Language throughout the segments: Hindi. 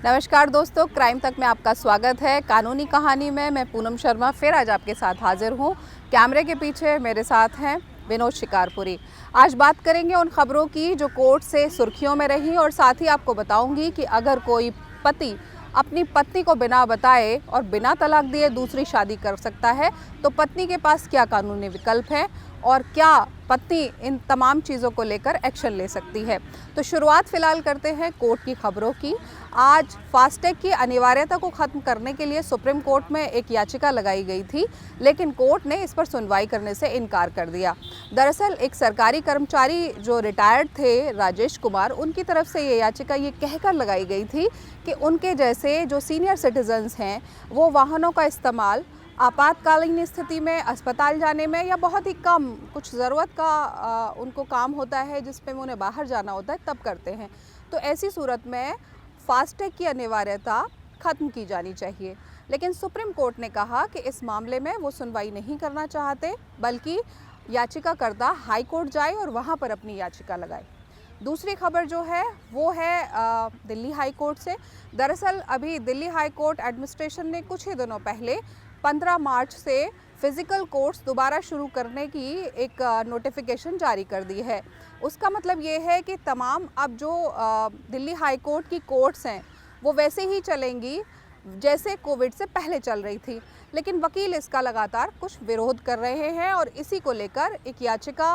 नमस्कार दोस्तों, क्राइम तक में आपका स्वागत है। कानूनी कहानी में मैं पूनम शर्मा फिर आज आपके साथ हाजिर हूँ। कैमरे के पीछे मेरे साथ हैं विनोद शिकारपुरी। आज बात करेंगे उन खबरों की जो कोर्ट से सुर्खियों में रही और साथ ही आपको बताऊंगी कि अगर कोई पति अपनी पत्नी को बिना बताए और बिना तलाक दिए दूसरी शादी कर सकता है तो पत्नी के पास क्या कानूनी विकल्प है और क्या पत्नी इन तमाम चीज़ों को लेकर एक्शन ले सकती है। तो शुरुआत फ़िलहाल करते हैं कोर्ट की खबरों की। आज फास्टैग की अनिवार्यता को ख़त्म करने के लिए सुप्रीम कोर्ट में एक याचिका लगाई गई थी, लेकिन कोर्ट ने इस पर सुनवाई करने से इनकार कर दिया। दरअसल एक सरकारी कर्मचारी जो रिटायर्ड थे, राजेश कुमार, उनकी तरफ से ये याचिका ये कहकर लगाई गई थी कि उनके जैसे जो सीनियर सिटीजन्स हैं वो वाहनों का इस्तेमाल आपातकालीन स्थिति में अस्पताल जाने में या बहुत ही कम कुछ ज़रूरत का उनको काम होता है जिसपे उन्हें बाहर जाना होता है तब करते हैं। तो ऐसी सूरत में फास्टैग की अनिवार्यता ख़त्म की जानी चाहिए। लेकिन सुप्रीम कोर्ट ने कहा कि इस मामले में वो सुनवाई नहीं करना चाहते, बल्कि याचिकाकर्ता हाई कोर्ट जाए और वहाँ पर अपनी याचिका लगाए। दूसरी खबर जो है वो है दिल्ली हाई कोर्ट से। दरअसल अभी दिल्ली हाई कोर्ट एडमिनिस्ट्रेशन ने कुछ ही दिनों पहले 15 मार्च से फ़िज़िकल कोर्ट्स दोबारा शुरू करने की एक नोटिफिकेशन जारी कर दी है। उसका मतलब ये है कि तमाम अब जो दिल्ली हाई कोर्ट की कोर्ट्स हैं वो वैसे ही चलेंगी जैसे कोविड से पहले चल रही थी। लेकिन वकील इसका लगातार कुछ विरोध कर रहे हैं और इसी को लेकर एक याचिका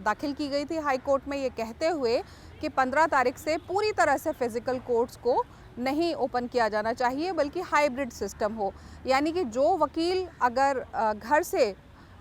दाखिल की गई थी हाई कोर्ट में, ये कहते हुए कि 15 तारीख से पूरी तरह से फ़िज़िकल कोर्ट्स को नहीं ओपन किया जाना चाहिए, बल्कि हाइब्रिड सिस्टम हो। यानी कि जो वकील अगर घर से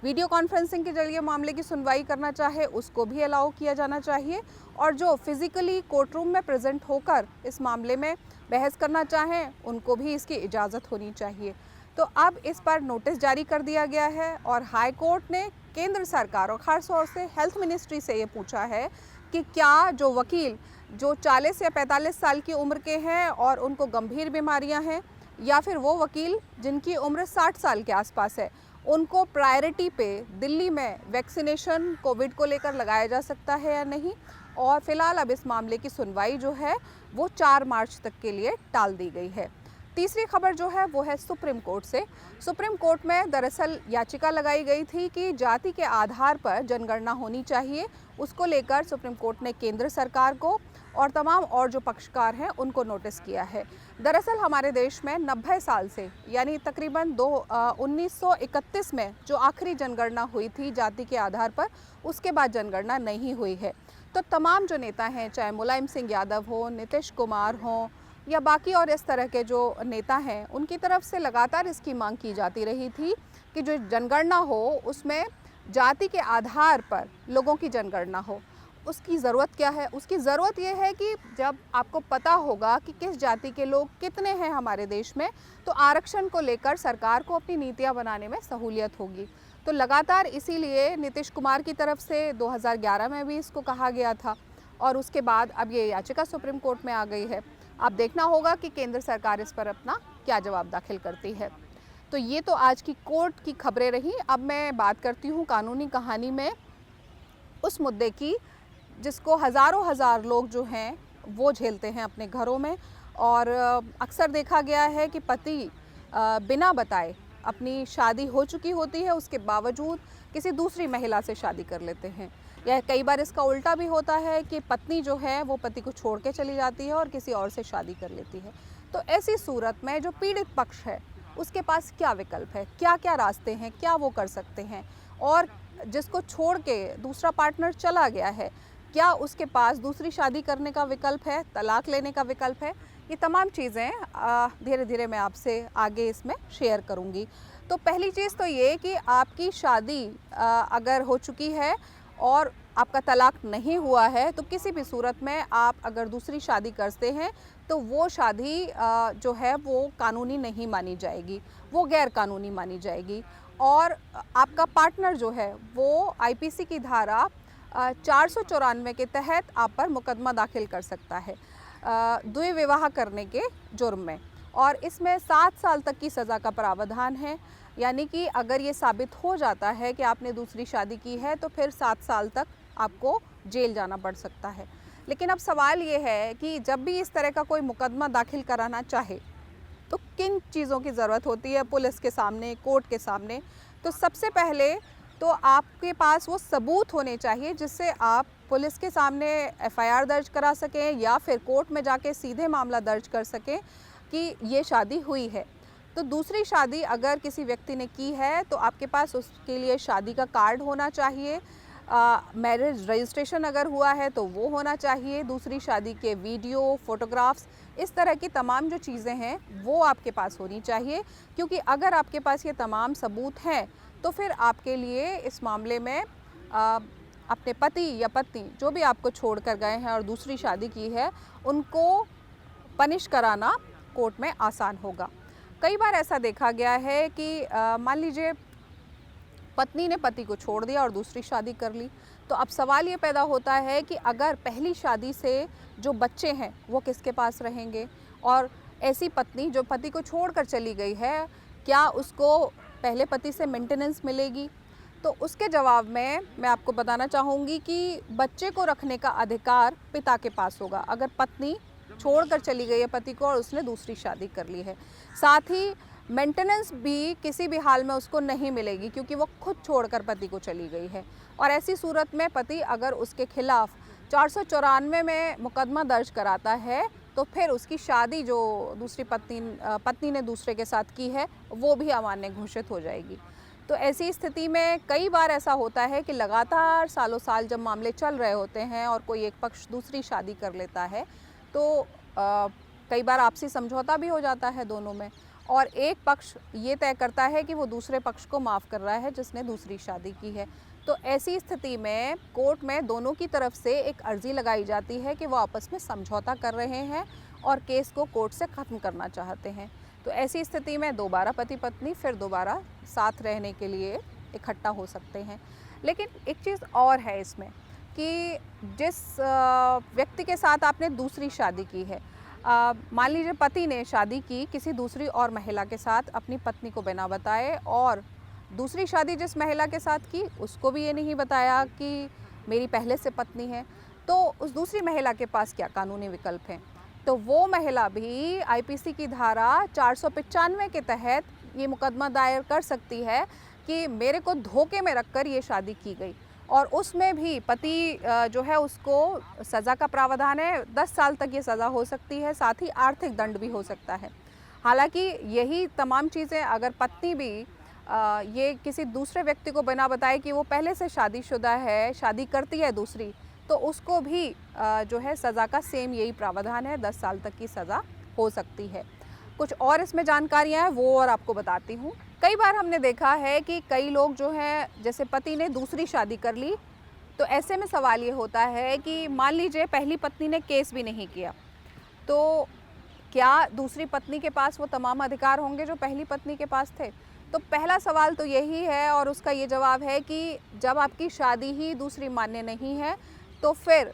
वीडियो कॉन्फ्रेंसिंग के जरिए मामले की सुनवाई करना चाहे उसको भी अलाउ किया जाना चाहिए, और जो फिज़िकली कोर्ट रूम में प्रेजेंट होकर इस मामले में बहस करना चाहें उनको भी इसकी इजाज़त होनी चाहिए। तो अब इस पर नोटिस जारी कर दिया गया है और हाई कोर्ट ने केंद्र सरकार और ख़ास तौर से हेल्थ मिनिस्ट्री से ये पूछा है कि क्या जो वकील जो 40 या 45 साल की उम्र के हैं और उनको गंभीर बीमारियां हैं, या फिर वो वकील जिनकी उम्र 60 साल के आसपास है, उनको प्रायोरिटी पे दिल्ली में वैक्सीनेशन कोविड को लेकर लगाया जा सकता है या नहीं। और फिलहाल अब इस मामले की सुनवाई जो है वो 4 मार्च तक के लिए टाल दी गई है। तीसरी खबर जो है वो है सुप्रीम कोर्ट से। सुप्रीम कोर्ट में दरअसल याचिका लगाई गई थी कि जाति के आधार पर जनगणना होनी चाहिए। उसको लेकर सुप्रीम कोर्ट ने केंद्र सरकार को और तमाम और जो पक्षकार हैं उनको नोटिस किया है। दरअसल हमारे देश में 90 साल से यानी तकरीबन 1931 में जो आखिरी जनगणना हुई थी जाति के आधार पर, उसके बाद जनगणना नहीं हुई है। तो तमाम जो नेता हैं, चाहे मुलायम सिंह यादव हो, नीतीश कुमार हों या बाकी और इस तरह के जो नेता हैं, उनकी तरफ से लगातार इसकी मांग की जाती रही थी कि जो जनगणना हो उसमें जाति के आधार पर लोगों की जनगणना हो। उसकी ज़रूरत क्या है? उसकी ज़रूरत ये है कि जब आपको पता होगा कि किस जाति के लोग कितने हैं हमारे देश में, तो आरक्षण को लेकर सरकार को अपनी नीतियाँ बनाने में सहूलियत होगी। तो लगातार इसीलिए नीतीश कुमार की तरफ से 2011 में भी इसको कहा गया था और उसके बाद अब ये याचिका सुप्रीम कोर्ट में आ गई है। अब देखना होगा कि केंद्र सरकार इस पर अपना क्या जवाब दाखिल करती है। तो ये तो आज की कोर्ट की खबरें रहीं। अब मैं बात करती हूँ कानूनी कहानी में उस मुद्दे की जिसको हज़ारों हज़ार लोग जो हैं वो झेलते हैं अपने घरों में। और अक्सर देखा गया है कि पति बिना बताए अपनी शादी हो चुकी होती है उसके बावजूद किसी दूसरी महिला से शादी कर लेते हैं, या कई बार इसका उल्टा भी होता है कि पत्नी जो है वो पति को छोड़ के चली जाती है और किसी और से शादी कर लेती है। तो ऐसी सूरत में जो पीड़ित पक्ष है उसके पास क्या विकल्प है, क्या क्या रास्ते हैं, क्या वो कर सकते हैं, और जिसको छोड़ के दूसरा पार्टनर चला गया है क्या उसके पास दूसरी शादी करने का विकल्प है, तलाक लेने का विकल्प है? ये तमाम चीज़ें धीरे धीरे मैं आपसे आगे इसमें शेयर करूँगी। तो पहली चीज़ तो ये कि आपकी शादी अगर हो चुकी है और आपका तलाक नहीं हुआ है तो किसी भी सूरत में आप अगर दूसरी शादी करते हैं तो वो शादी जो है वो कानूनी नहीं मानी जाएगी, वो गैर कानूनी मानी जाएगी। और आपका पार्टनर जो है वो आईपीसी की धारा 494 के तहत आप पर मुकदमा दाखिल कर सकता है द्वि विवाह करने के जुर्म में, और इसमें 7 साल तक की सज़ा का प्रावधान है। यानी कि अगर ये साबित हो जाता है कि आपने दूसरी शादी की है तो फिर 7 साल तक आपको जेल जाना पड़ सकता है। लेकिन अब सवाल ये है कि जब भी इस तरह का कोई मुकदमा दाखिल कराना चाहे तो किन चीज़ों की ज़रूरत होती है पुलिस के सामने, कोर्ट के सामने। तो सबसे पहले तो आपके पास वो सबूत होने चाहिए जिससे आप पुलिस के सामने एफआईआर दर्ज करा सकें या फिर कोर्ट में जाके सीधे मामला दर्ज कर सकें कि ये शादी हुई है। तो दूसरी शादी अगर किसी व्यक्ति ने की है तो आपके पास उसके लिए शादी का कार्ड होना चाहिए, मैरिज रजिस्ट्रेशन अगर हुआ है तो वो होना चाहिए, दूसरी शादी के वीडियो, फोटोग्राफ्स, इस तरह की तमाम जो चीज़ें हैं वो आपके पास होनी चाहिए। क्योंकि अगर आपके पास ये तमाम सबूत हैं तो फिर आपके लिए इस मामले में अपने पति या पत्नी जो भी आपको छोड़ कर गए हैं और दूसरी शादी की है उनको पनिश कराना कोर्ट में आसान होगा। कई बार ऐसा देखा गया है कि मान लीजिए पत्नी ने पति को छोड़ दिया और दूसरी शादी कर ली, तो अब सवाल ये पैदा होता है कि अगर पहली शादी से जो बच्चे हैं वो किसके पास रहेंगे, और ऐसी पत्नी जो पति को छोड़कर चली गई है क्या उसको पहले पति से मेंटेनेंस मिलेगी। तो उसके जवाब में मैं आपको बताना चाहूँगी कि बच्चे को रखने का अधिकार पिता के पास होगा अगर पत्नी छोड़कर चली गई है पति को और उसने दूसरी शादी कर ली है। साथ ही मेंटेनेंस भी किसी भी हाल में उसको नहीं मिलेगी क्योंकि वो खुद छोड़कर पति को चली गई है। और ऐसी सूरत में पति अगर उसके खिलाफ 494 में मुकदमा दर्ज कराता है तो फिर उसकी शादी जो दूसरी पत्नी ने दूसरे के साथ की है वो भी अमान्य घोषित हो जाएगी। तो ऐसी स्थिति में कई बार ऐसा होता है कि लगातार सालों साल जब मामले चल रहे होते हैं और कोई एक पक्ष दूसरी शादी कर लेता है तो कई बार आपसी समझौता भी हो जाता है दोनों में, और एक पक्ष ये तय करता है कि वो दूसरे पक्ष को माफ़ कर रहा है जिसने दूसरी शादी की है। तो ऐसी स्थिति में कोर्ट में दोनों की तरफ से एक अर्जी लगाई जाती है कि वो आपस में समझौता कर रहे हैं और केस को कोर्ट से ख़त्म करना चाहते हैं। तो ऐसी स्थिति में दोबारा पति पत्नी फिर दोबारा साथ रहने के लिए इकट्ठा हो सकते हैं। लेकिन एक चीज़ और है इसमें कि जिस व्यक्ति के साथ आपने दूसरी शादी की है, मान लीजिए पति ने शादी की किसी दूसरी और महिला के साथ अपनी पत्नी को बिना बताए, और दूसरी शादी जिस महिला के साथ की उसको भी ये नहीं बताया कि मेरी पहले से पत्नी है, तो उस दूसरी महिला के पास क्या कानूनी विकल्प हैं। तो वो महिला भी आईपीसी की धारा 495 के तहत ये मुकदमा दायर कर सकती है कि मेरे को धोखे में रखकर ये शादी की गई, और उसमें भी पति जो है उसको सज़ा का प्रावधान है, 10 साल तक ये सज़ा हो सकती है, साथ ही आर्थिक दंड भी हो सकता है। हालांकि यही तमाम चीज़ें अगर पत्नी भी ये किसी दूसरे व्यक्ति को बिना बताए कि वो पहले से शादीशुदा है, शादी करती है दूसरी, तो उसको भी जो है सज़ा का सेम यही प्रावधान है, 10 साल तक की सज़ा हो सकती है। कुछ और इसमें जानकारियाँ हैं वो और आपको बताती हूँ। कई बार हमने देखा है कि कई लोग जो हैं जैसे पति ने दूसरी शादी कर ली, तो ऐसे में सवाल ये होता है कि मान लीजिए पहली पत्नी ने केस भी नहीं किया, तो क्या दूसरी पत्नी के पास वो तमाम अधिकार होंगे जो पहली पत्नी के पास थे। तो पहला सवाल तो यही है और उसका ये जवाब है कि जब आपकी शादी ही दूसरी मान्य नहीं है तो फिर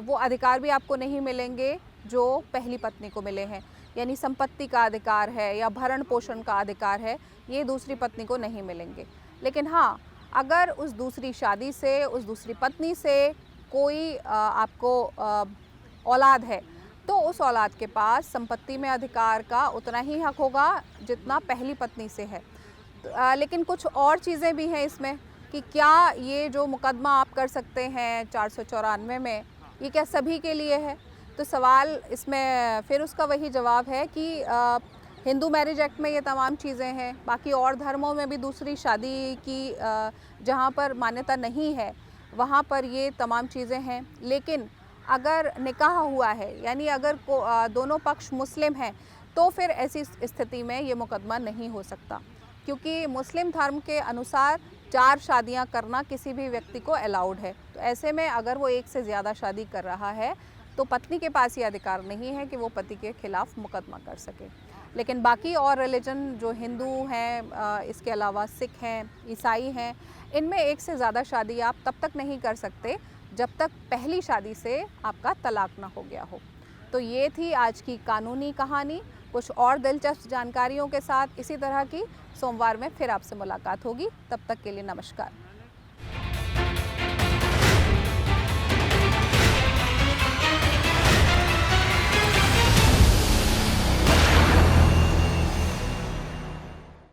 वो अधिकार भी आपको नहीं मिलेंगे जो पहली पत्नी को मिले हैं, यानी संपत्ति का अधिकार है या भरण पोषण का अधिकार है, ये दूसरी पत्नी को नहीं मिलेंगे। लेकिन हाँ, अगर उस दूसरी शादी से, उस दूसरी पत्नी से कोई आपको औलाद है तो उस औलाद के पास संपत्ति में अधिकार का उतना ही हक होगा जितना पहली पत्नी से है। लेकिन कुछ और चीज़ें भी हैं इसमें कि क्या ये जो मुकदमा आप कर सकते हैं 494 में, ये क्या सभी के लिए है। तो सवाल इसमें फिर उसका वही जवाब है कि हिंदू मैरिज एक्ट में ये तमाम चीज़ें हैं, बाकी और धर्मों में भी दूसरी शादी की जहाँ पर मान्यता नहीं है वहाँ पर ये तमाम चीज़ें हैं। लेकिन अगर निकाह हुआ है, यानी अगर दोनों पक्ष मुस्लिम हैं, तो फिर ऐसी स्थिति में ये मुकदमा नहीं हो सकता, क्योंकि मुस्लिम धर्म के अनुसार 4 शादियां करना किसी भी व्यक्ति को अलाउड है। तो ऐसे में अगर वो एक से ज़्यादा शादी कर रहा है तो पत्नी के पास ये अधिकार नहीं है कि वो पति के खिलाफ मुकदमा कर सके। लेकिन बाकी और रिलीजन जो हिंदू हैं, इसके अलावा सिख हैं, ईसाई हैं, इनमें एक से ज़्यादा शादी आप तब तक नहीं कर सकते जब तक पहली शादी से आपका तलाक ना हो गया हो। तो ये थी आज की कानूनी कहानी। कुछ और दिलचस्प जानकारियों के साथ इसी तरह की सोमवार में फिर आपसे मुलाकात होगी। तब तक के लिए नमस्कार।